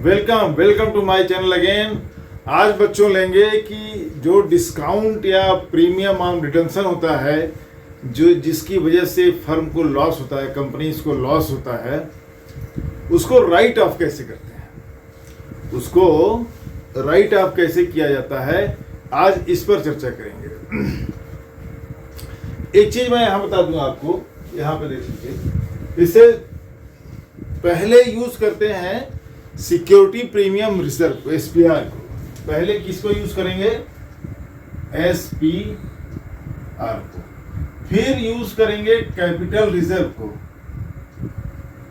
Welcome welcome to my channel again. आज बच्चों लेंगे कि जो डिस्काउंट या प्रीमियम ऑन रिटेंशन होता है, जो जिसकी वजह से फर्म को लॉस होता है, कंपनीज को लॉस होता है, उसको राइट ऑफ कैसे करते हैं, उसको राइट ऑफ कैसे किया जाता है, आज इस पर चर्चा करेंगे। एक चीज मैं यहां बता दूं आपको, यहां पे देख लीजिए। इसे पहले यूज करते हैं सिक्योरिटी प्रीमियम रिजर्व, एसपीआर को। पहले किसको यूज करेंगे? एसपीआर को। फिर यूज करेंगे कैपिटल रिजर्व को,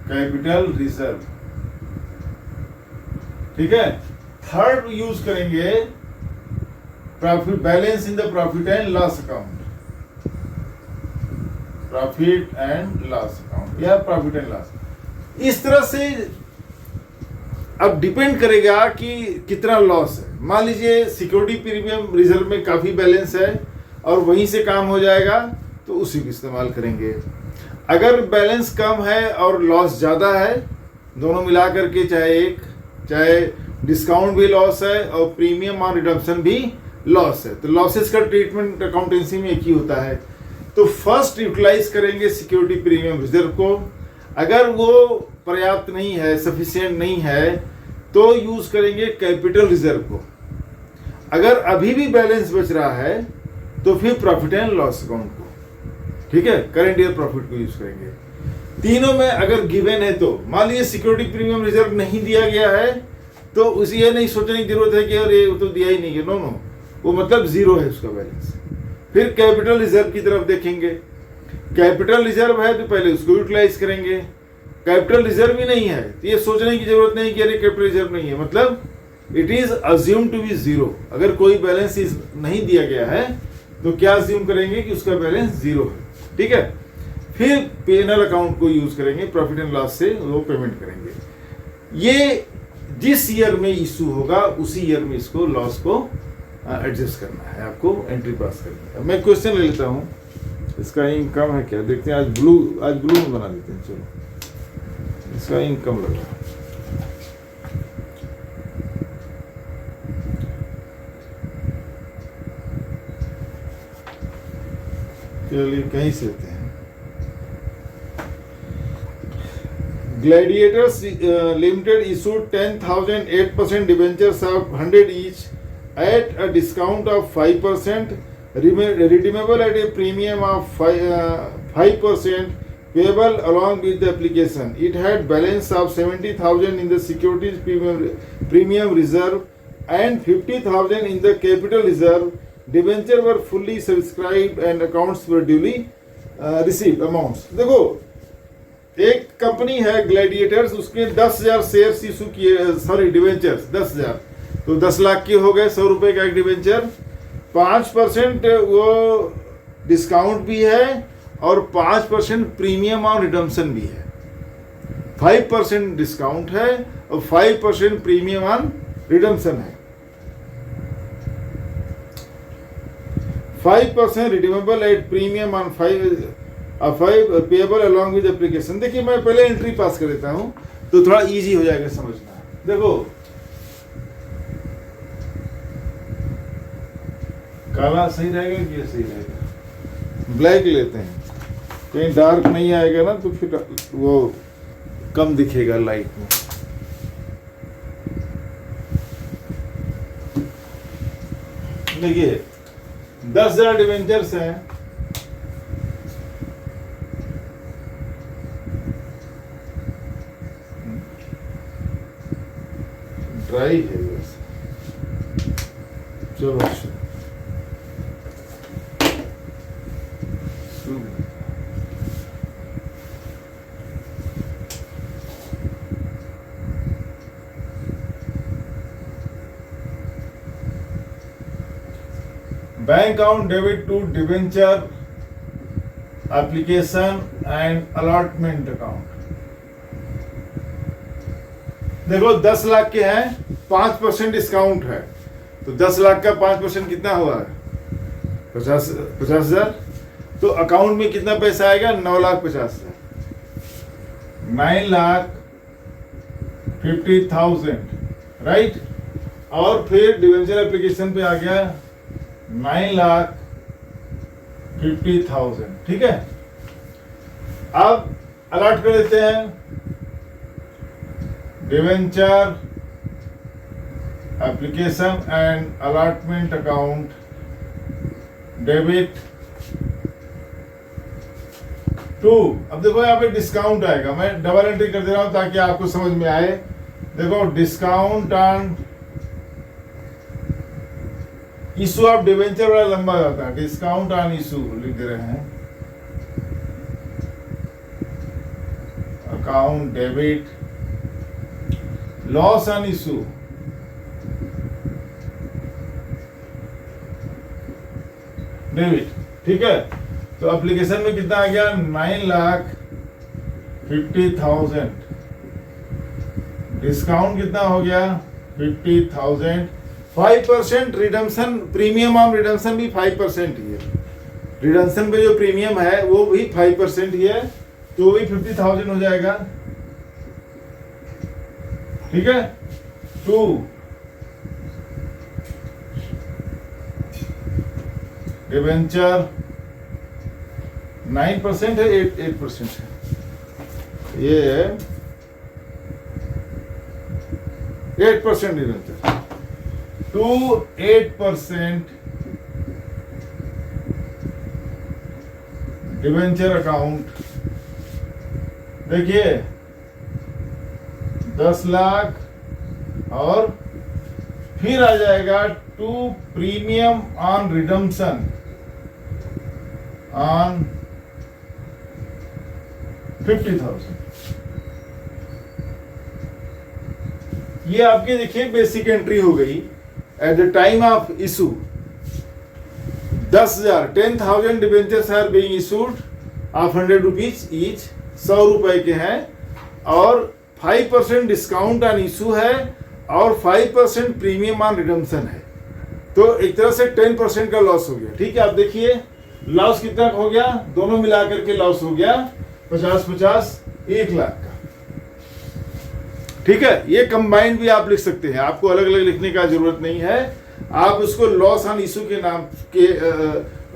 कैपिटल रिजर्व, ठीक है। थर्ड यूज करेंगे profit balance in the profit and loss account, profit and loss account या प्रॉफिट एंड लॉस। इस तरह से अब डिपेंड करेगा कि कितना लॉस है। मान लीजिए सिक्योरिटी प्रीमियम रिजर्व में काफ़ी बैलेंस है और वहीं से काम हो जाएगा, तो उसी को इस्तेमाल करेंगे। अगर बैलेंस कम है और लॉस ज़्यादा है, दोनों मिला करके चाहे डिस्काउंट भी लॉस है और प्रीमियम और रिडम्पशन भी लॉस है, तो लॉसेस का ट्रीटमेंट अकाउंटेंसी में एक ही होता है। तो फर्स्ट यूटिलाइज करेंगे सिक्योरिटी प्रीमियम रिजर्व को। अगर वो पर्याप्त नहीं है, सफिशिएंट नहीं है, तो यूज करेंगे कैपिटल रिजर्व को। अगर अभी भी बैलेंस बच रहा है तो फिर प्रॉफिट एंड लॉस अकाउंट को, ठीक है, करंट ईयर प्रॉफिट को यूज करेंगे। तीनों में अगर गिवन है तो, मान लीजिए सिक्योरिटी प्रीमियम रिजर्व नहीं दिया गया है, तो उसे ये नहीं सोचने की जरूरत है कि अरे वो तो दिया ही नहीं है। नो, वो मतलब जीरो है उसका बैलेंस। फिर कैपिटल रिजर्व की तरफ देखेंगे। कैपिटल रिजर्व है तो पहले उसको यूटिलाइज करेंगे। कैपिटल रिजर्व ही नहीं है तो ये सोचने की जरूरत नहीं कि अरे कैपिटल रिजर्व नहीं है, मतलब it is assume to be zero. अगर कोई बैलेंस नहीं दिया गया है तो क्या अज्यूम करेंगे कि उसका बैलेंस जीरो है, ठीक है। फिर पेनल अकाउंट को यूज करेंगे, प्रॉफिट एंड लॉस से वो पेमेंट करेंगे। ये जिस ईयर में इशू होगा उसी ईयर में इसको लॉस को एडजस्ट करना है, आपको एंट्री पास करनी है। मैं क्वेश्चन ले लेता हूँ, इसका इनकम है क्या, देखते हैं। आज ब्लू में बना देते हैं। चलो, इसका इनकम लग रहा है। चलिए कहीं से लेते हैं। Gladiators limited issued 10,000 8% debentures of 100 each at a discount of 5%, redeemable at a premium of 5%, payable along with the application. It had balance of 70,000 in the securities premium reserve and 50,000 in the capital reserve. Debenture were fully subscribed and accounts were duly received amounts. देखो, एक company है Gladiators, उसके 10,000 shares issue किए, sorry debentures 10,000, तो 10 लाख के हो गए। 100 रुपए का एक डिवेंचर, 5% वो डिस्काउंट भी है और 5% प्रीमियम और रिडम्पशन भी है। 5% डिस्काउंट है और 5% प्रीमियम और रिडम्पशन है। 5% redeemable at premium on 5 payable along with application. देखिए, मैं पहले एंट्री पास कर देता हूं तो थोड़ा इजी हो जाएगा समझना। देखो, काला सही रहेगा कि ये सही रहेगा? ब्लैक लेते हैं, कहीं डार्क नहीं आएगा ना तो फिर वो कम दिखेगा लाइट में। देखिए, 10,000 डिवेंचर्स हैं, ड्राई है बस। चलो, bank account debit to debenture application and allotment account. देखो, 10 लाख के हैं, 5% डिस्काउंट है, तो 10 लाख का 5% कितना हुआ? 50,000। तो अकाउंट में कितना पैसा आएगा? 9,50,000। 9,50,000 राइट। और फिर डिवेंचर एप्लीकेशन पे आ गया 9,50,000, ठीक है। अब अलॉट कर देते हैं debenture application and allotment account debit to. अब देखो यहाँ पे डिस्काउंट आएगा, मैं डबल एंट्री कर दे रहा हूं ताकि आपको समझ में आए। देखो discount on issue of debenture बड़ा लंबा जाता है, डिस्काउंट ऑन इशू लिख दे रहे हैं, account debit, loss on issue debit, ठीक है। तो एप्लीकेशन में कितना आ गया 9,50,000, डिस्काउंट कितना हो गया 50,000, 5% रिडम्पशन, प्रीमियम ऑन रिडम्पशन भी 5% ही है, रिडम्पशन पे जो प्रीमियम है वो भी 5% ही है, तो भी 50,000 हो जाएगा, ठीक है। 2 डिवेंचर 9% है, 8% है, ये 8% डिवेंचर, 8% डिवेंचर अकाउंट। देखिए 10 लाख और फिर आ जाएगा 2 प्रीमियम ऑन रिडम्पशन ऑन 50,000। ये आपके देखिए बेसिक एंट्री हो गई at the time of issue. 10,000 debentures are being issued of 100 rupees each, 100 रुपए के हैं, और 5% डिस्काउंट ऑन इशू है और 5% प्रीमियम ऑन रिडम्पशन है, तो एक तरह से 10% का लॉस हो गया, ठीक है। आप देखिए लॉस कितना हो गया, दोनों मिलाकर के लॉस हो गया 50-50, 1 लाख का, ठीक है। ये कंबाइंड भी आप लिख सकते हैं, आपको अलग अलग लिखने का जरूरत नहीं है, आप उसको लॉस ऑन इशू के नाम के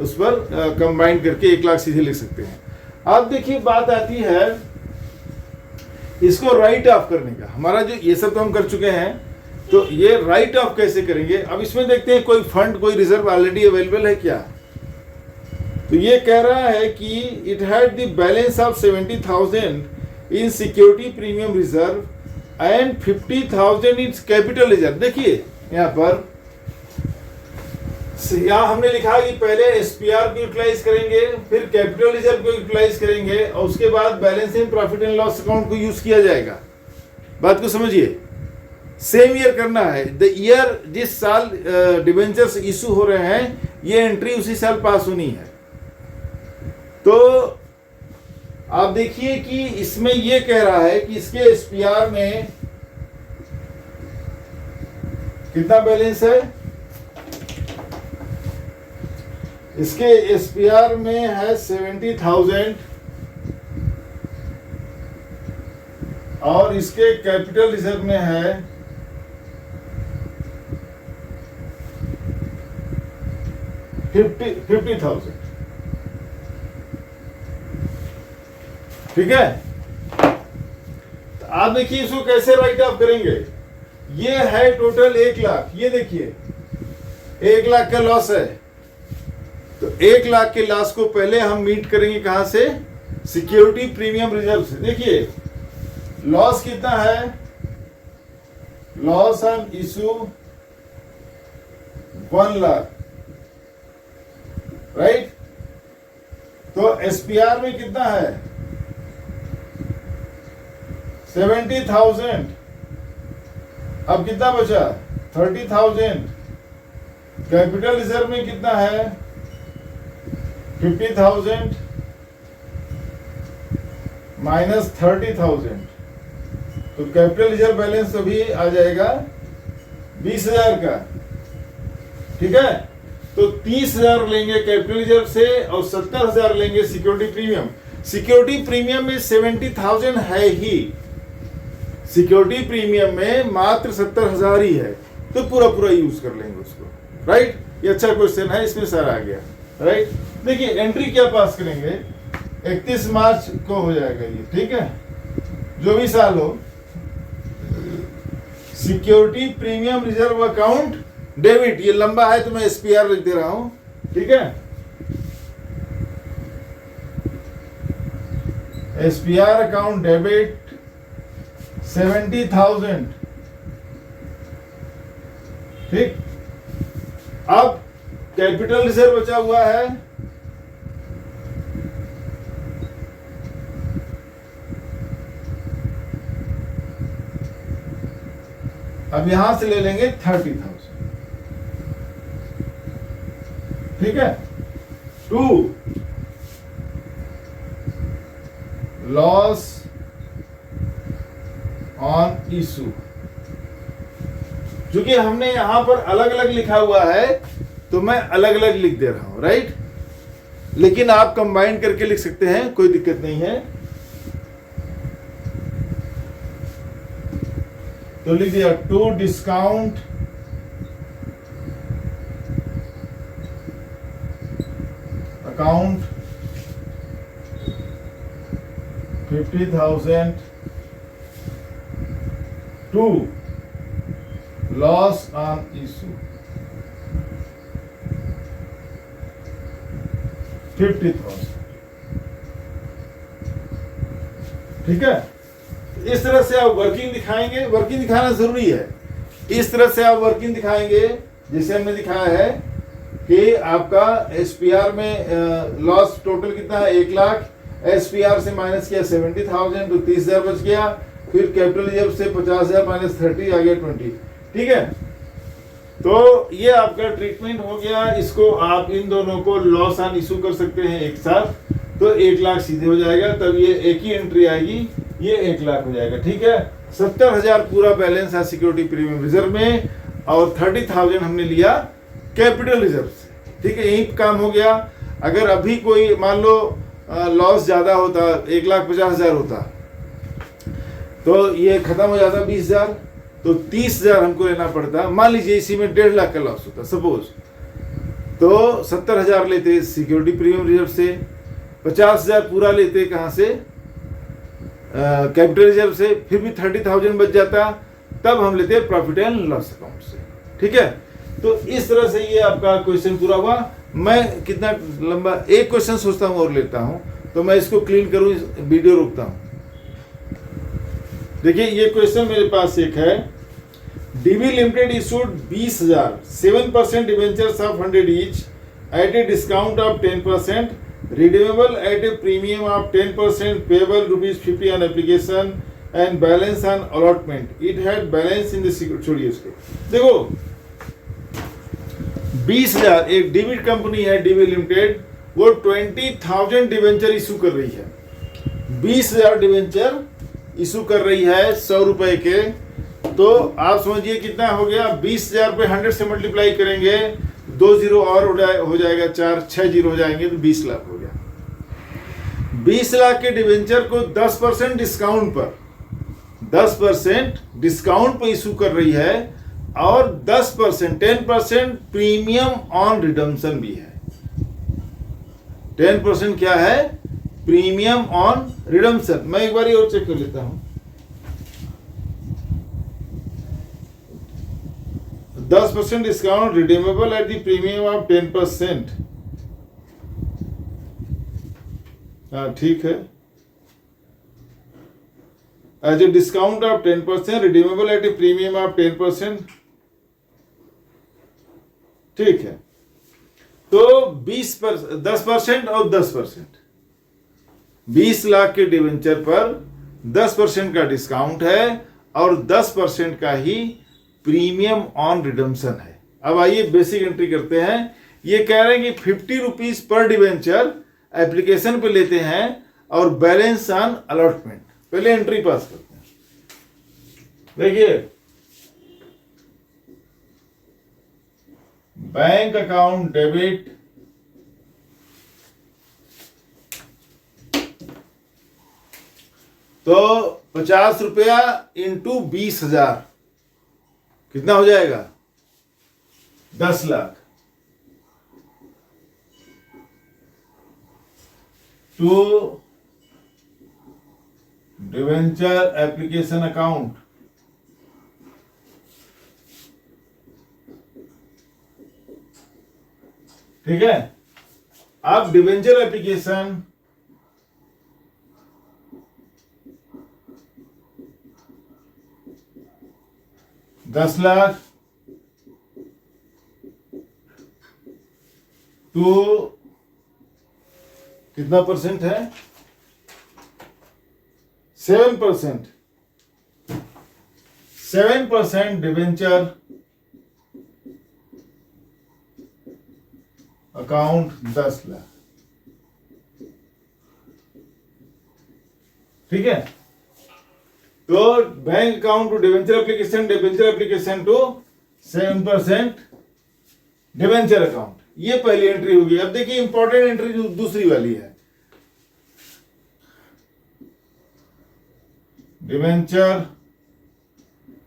उस पर कंबाइंड करके 1 लाख सीधे लिख सकते हैं। अब देखिए बात आती है इसको राइट ऑफ करने का। हमारा जो ये सब तो हम कर चुके हैं, तो ये राइट ऑफ कैसे करेंगे। अब इसमें देखते हैं कोई फंड, कोई रिजर्व ऑलरेडी अवेलेबल है क्या। तो ये कह रहा है कि it had the balance of 70,000 in security premium reserve and 50,000 in capital reserve. देखिए यहाँ पर यहाँ हमने लिखा कि पहले एसपीआर को यूटिलाइज करेंगे, फिर कैपिटल रिजर्व को यूटिलाइज करेंगे, और उसके बाद balance in profit and loss account को यूज किया जाएगा। बात को समझिए, सेम ईयर करना है, द ईयर जिस साल डिबेंचर्स इशू हो रहे हैं, ये एंट्री उसी साल पास होनी है। तो आप देखिए कि इसमें ये कह रहा है कि इसके एसपीआर में कितना बैलेंस है, इसके एसपीआर में है 70,000 और इसके कैपिटल रिजर्व में है 50,000, ठीक है। तो आप देखिए इसको कैसे राइट ऑफ करेंगे। ये है टोटल 1 लाख, ये देखिए 1 लाख का लॉस है, तो 1 लाख के लॉस को पहले हम मीट करेंगे कहां से, सिक्योरिटी प्रीमियम रिजर्व से। देखिए लॉस कितना है, loss on issue 1 lakh, right. तो एसपीआर में कितना है 70,000, अब कितना बचा 30,000, कैपिटल रिजर्व में कितना है 50,000 माइनस 30,000, तो कैपिटल रिजर्व बैलेंस अभी आ जाएगा 20,000 का, ठीक है। तो 30,000 लेंगे कैपिटल रिजर्व से और 70,000 लेंगे सिक्योरिटी प्रीमियम। सिक्योरिटी प्रीमियम में 70,000 है ही, सिक्योरिटी प्रीमियम में मात्र 70,000 ही है, तो पूरा पूरा यूज कर लेंगे उसको, राइट। ये अच्छा क्वेश्चन है, इसमें सर आ गया, राइट। देखिए एंट्री क्या पास करेंगे, 31 मार्च को हो जाएगा ये, ठीक है, जो भी साल हो। Security premium reserve account debit, ये लंबा है तो मैं SPR लिख दे रहा हूं, ठीक है। SPR अकाउंट डेबिट 70,000, ठीक। अब कैपिटल रिजर्व बचा हुआ है अब यहां से ले लेंगे 30,000, ठीक है। 2 लॉस ऑन इशू, क्योंकि हमने यहां पर अलग अलग लिखा हुआ है तो मैं अलग अलग लिख दे रहा हूं, राइट। लेकिन आप कंबाइन करके लिख सकते हैं, कोई दिक्कत नहीं है। तो लिख दिया 2 discount account 50,000 2 loss on issue 50,000, ठीक है। इस तरह से आप वर्किंग दिखाएंगे, वर्किंग दिखाना जरूरी है। इस तरह से आप वर्किंग दिखाएंगे, जैसे हमने दिखाया है कि आपका SPR में लॉस टोटल कितना है 1 लाख, SPR से माइनस किया 70,000 तो 30,000 बच गया, फिर कैपिटल रिजर्व से 50,000 माइनस 30 आ गया 20, ठीक है। तो ये आपका ट्रीटमेंट हो गया। इसको आप इन दोनों को लॉस ऑन इशू कर सकते हैं एक साथ, तो 1 लाख सीधे हो जाएगा, तब ये एक ही एंट्री आएगी, ये 1 लाख हो जाएगा, ठीक है। 70,000 पूरा बैलेंस है सिक्योरिटी प्रीमियम रिजर्व में, और 30,000 हमने लिया कैपिटल रिजर्व से, ठीक है। यही काम हो गया। अगर अभी कोई मान लो लॉस ज्यादा होता, 1,50,000 होता, तो ये खत्म हो जाता 20,000, तो 30,000 हमको लेना पड़ता। मान लीजिए इसी में 1.5 लाख का लॉस होता सपोज, तो 70,000 लेते सिक्योरिटी प्रीमियम रिजर्व से, 50,000 पूरा लेते कहां से, कैपिटल रिजर्व से, फिर भी 30,000 बच जाता, तब हम लेते प्रॉफिट एंड लॉस अकाउंट से, ठीक है। तो इस तरह से ये आपका क्वेश्चन पूरा हुआ। मैं कितना लंबा, एक क्वेश्चन सोचता हूं और लेता हूं, तो मैं इसको क्लीन करूं, वीडियो रोकता हूं। देखिए ये क्वेश्चन मेरे पास एक है, DB limited issued 20,000 7% debentures of 100 each eight A discount of 10%, redeemable at a premium of 10%, payable ₹50 on application and balance on allotment. It had balance in the security. छोड़िए इसको, देखो 20,000 एक डेबिट कंपनी है DB limited, वो 20,000 debenture issue कर रही है, 20,000 debenture issue कर रही है 100 रुपए के। तो आप समझिए कितना हो गया, 20,000 पे 100 से मल्टीप्लाई करेंगे, 2 जीरो और हो जाएगा, 6 जीरो हो जाएंगे, तो 20 लाख हो गया। 20 लाख के डिवेंचर को 10% डिस्काउंट पर, 10% डिस्काउंट पर इशू कर रही है, और 10% 10% प्रीमियम ऑन रिडम्पशन भी है। 10% क्या है, प्रीमियम ऑन रिडम्पशन। मैं एक बार और चेक कर लेता हूं, 10% discount redeemable at the premium of 10%, हाँ ठीक है, as a discount of 10% redeemable at a premium of 10%, ठीक है। तो 10% और 10%, 20 लाख के डिवेंचर पर 10% का डिस्काउंट है, और 10% का ही प्रीमियम ऑन रिडम्पशन है। अब आइए बेसिक एंट्री करते हैं। ये कह रहे हैं कि 50 रुपीज पर डिवेंचर एप्लीकेशन पे लेते हैं, और बैलेंस ऑन अलॉटमेंट। पहले एंट्री पास करते हैं। देखिए बैंक अकाउंट डेबिट, तो 50 रुपया इंटू 20,000 कितना हो जाएगा? 10 lakh. To debenture application account, ठीक है। अब डिवेंचर एप्लीकेशन दस लाख टू कितना परसेंट है? 7%। 7% डिवेंचर अकाउंट 10 लाख, ठीक है। तो bank account to debenture application to 7% debenture account, ये पहली एंट्री होगी। अब देखिए इंपॉर्टेंट एंट्री जो दूसरी वाली है, डिवेंचर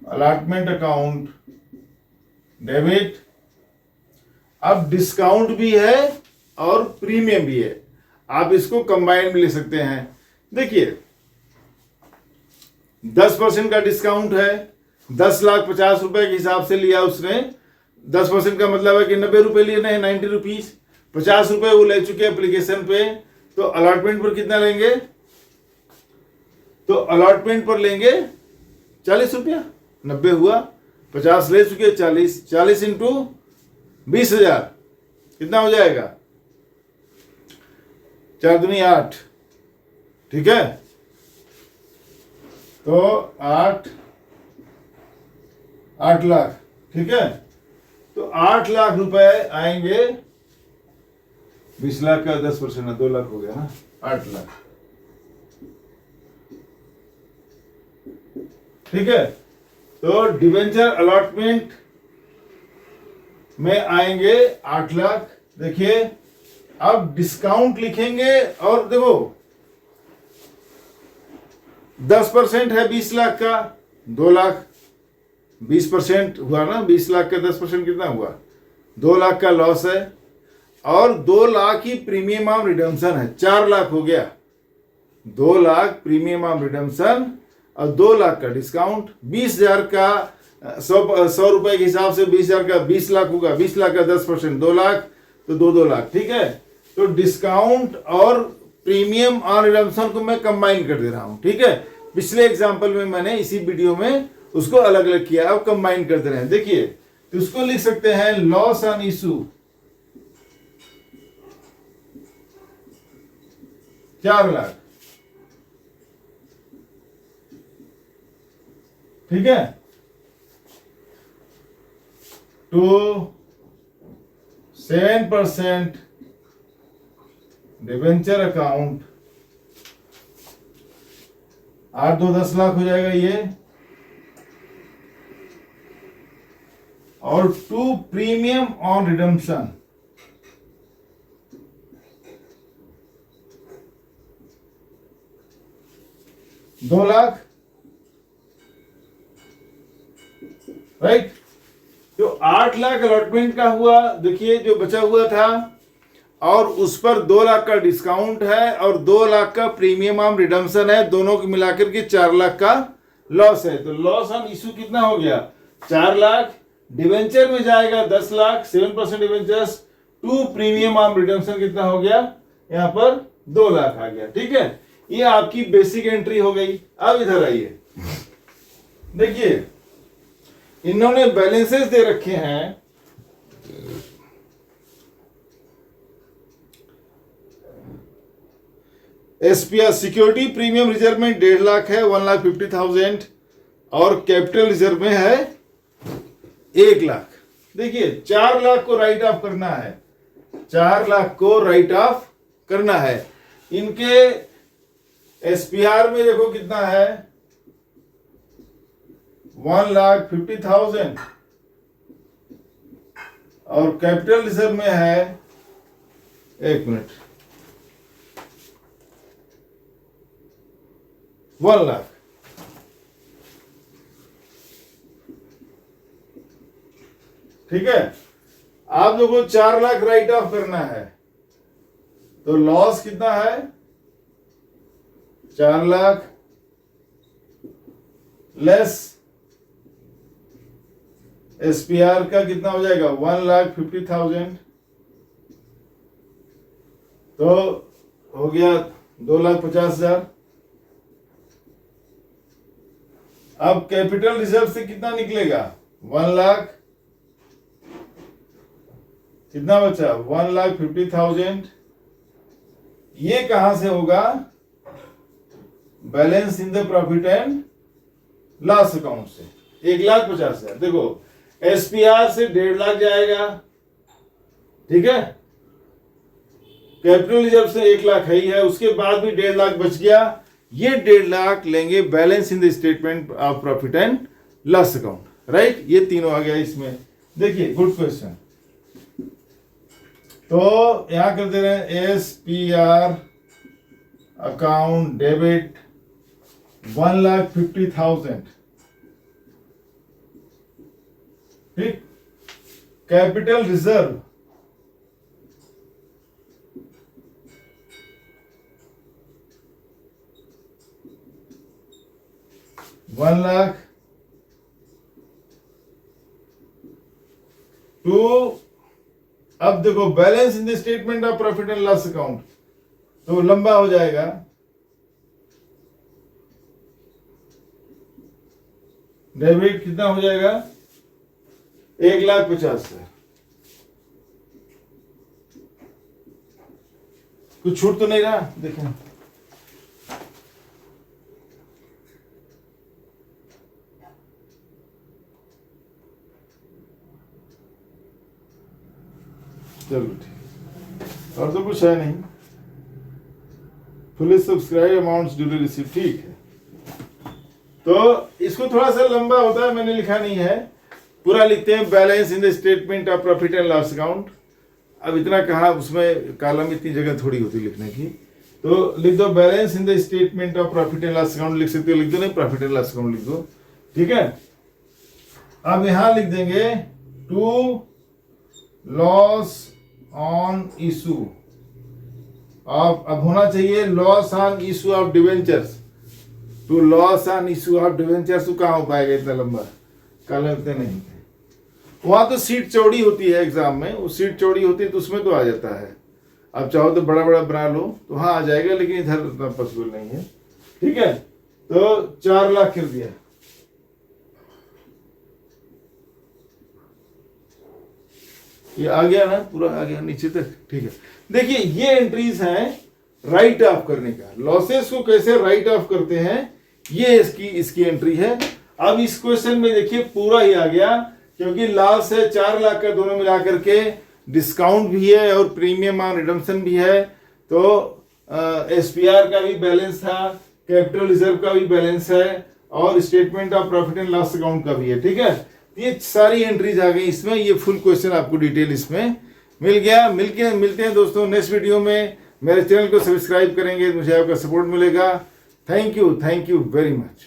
अलॉटमेंट अकाउंट डेबिट। अब डिस्काउंट भी है और प्रीमियम भी है, आप इसको कंबाइन में ले सकते हैं। देखिए 10% का डिस्काउंट है, 10,50,000 के हिसाब से लिया उसने। 10% का मतलब है कि 90 रुपए लिए नहीं, 90 रुपीज। 50 रुपए वो ले चुके एप्लीकेशन पे, तो अलॉटमेंट पर कितना लेंगे? तो अलॉटमेंट पर लेंगे 40 रुपया, 90 हुआ, 50 ले चुके, 40 इंटू 20,000 कितना हो जाएगा? 4 दूनी 8, ठीक है। तो 8 लाख, ठीक है। तो 8 लाख रुपए आएंगे, 20 लाख का 10% 2 लाख हो गया ना, 8 लाख, ठीक है। तो डिवेंचर अलॉटमेंट में आएंगे 8 लाख। देखिए अब डिस्काउंट लिखेंगे, और देखो 10% है 20 लाख का, 2 लाख। 20% हुआ ना, 20 लाख का 10% कितना हुआ? 2 लाख का लॉस है, और 2 लाख ही प्रीमियम ऑफ रिडम्पशन है, 4 लाख हो गया। 2 लाख प्रीमियम ऑफ रिडम्पशन और 2 लाख का डिस्काउंट। 20,000 का 100 रुपए के हिसाब से 20,000 का 20 लाख होगा, 20 लाख का 10% 2 लाख, तो 2 लाख, ठीक है। तो डिस्काउंट और प्रीमियम ऑन रिडम्पशन को मैं कंबाइन कर दे रहा हूं, ठीक है। पिछले एग्जांपल में मैंने इसी वीडियो में उसको अलग अलग किया, अब कंबाइन कर दे रहे हैं। देखिए तो उसको लिख सकते हैं लॉस ऑन इशू 4 लाख, ठीक है। टू 7% डिवेंचर अकाउंट, 8 2 10 लाख हो जाएगा ये, और 2 प्रीमियम ऑन रिडम्पशन, दो लाख, राइट। तो 8 लाख अलॉटमेंट का हुआ, देखिए जो बचा हुआ था, और उस पर 2 लाख का डिस्काउंट है और 2 लाख का प्रीमियम ऑन रिडम्पशन है, दोनों को मिलाकर के 4 लाख का लॉस है। तो लॉस ऑन इशू कितना हो गया? 4 लाख। डिवेंचर में जाएगा 10 lakh, 7% debentures, 2 premium on redemption कितना हो गया? यहां पर 2 लाख आ गया, ठीक है। ये आपकी बेसिक एंट्री हो गई। अब इधर आइए, देखिए इन्होंने बैलेंसेस दे रखे हैं। एसपीआर सिक्योरिटी प्रीमियम रिजर्व में 1.5 लाख है, 1,50,000, और कैपिटल रिजर्व में है 1 लाख। देखिए 4 लाख को राइट ऑफ करना है, 4 लाख को राइट ऑफ करना है। इनके एसपीआर में देखो कितना है, 1,50,000, और कैपिटल रिजर्व में है, 1 मिनट, 1 लाख। ठीक है। आप लोगों को 4 लाख राइट ऑफ करना है, तो लॉस कितना है 4 लाख लेस एसपीआर का कितना हो जाएगा 1,50,000, तो हो गया 2,50,000। अब कैपिटल रिजर्व से कितना निकलेगा 1 लाख, कितना बचा 1,50,000। ये कहां से होगा balance in the profit and loss account से 1,50,000। देखो एसपीआर से 1.5 लाख जाएगा, ठीक है, कैपिटल रिजर्व से 1 लाख है ही है, उसके बाद भी 1.5 लाख बच गया। ये 1.5 लाख लेंगे balance in the statement of profit and loss account, right. ये तीनों आ गया इसमें। देखिए गुड क्वेश्चन। तो यहां कर दे रहे हैं एसपीआर अकाउंट डेबिट 1,50,000, ठीक। कैपिटल रिजर्व 1 लाख टू, अब देखो balance in the statement of profit and loss account, तो लंबा हो जाएगा। डेबिट कितना हो जाएगा 1,50,000। कुछ छूट तो नहीं रहा, देखें चलो ठीक, और तो कुछ है नहीं। Fully subscribe amounts duly receive, ठीक है। तो इसको थोड़ा सा लंबा होता है, मैंने लिखा नहीं है, पूरा लिखते हैं balance in the statement of profit and loss account. अब इतना कहा, उसमें कॉलम इतनी जगह थोड़ी होती लिखने की, तो लिख दो balance in the statement of profit and loss account लिख सकते हो, लिख दो, नहीं प्रॉफिट एंड लॉस अकाउंट लिख दो, ठीक है। अब यहां लिख देंगे to loss on issue of, अब होना चाहिए loss on issue of debentures, to loss on issue of debentures. तो कहाँ हो पाएगा इतना लंबा, कल इतने नहीं थे। वहां तो सीट चौड़ी होती है एग्जाम में, वो सीट चौड़ी होती है तो उसमें तो आ जाता है। अब चाहो तो बड़ा बड़ा बना लो तो हाँ आ जाएगा, लेकिन इधर उतना पॉसिबल नहीं है, ठीक है। तो 4 लाख कर दिया, ये आ गया ना, पूरा आ गया नीचे तक, ठीक है। देखिए ये एंट्रीज हैं राइट ऑफ करने का, लॉसेस को कैसे राइट ऑफ करते हैं, ये इसकी एंट्री है। अब इस क्वेश्चन में देखिए पूरा ही आ गया, क्योंकि लॉस है 4 लाख का, दोनों मिलाकर के डिस्काउंट भी है और प्रीमियम ऑन रिडम्पशन भी है। तो एसपीआर का भी बैलेंस था, कैपिटल रिजर्व का भी बैलेंस है, और statement of profit and loss account का भी है, ठीक है। ये सारी एंट्रीज आ गई इसमें, ये फुल क्वेश्चन आपको डिटेल इसमें मिल गया। मिलते हैं दोस्तों नेक्स्ट वीडियो में। मेरे चैनल को सब्सक्राइब करेंगे, मुझे आपका सपोर्ट मिलेगा। Thank you very much.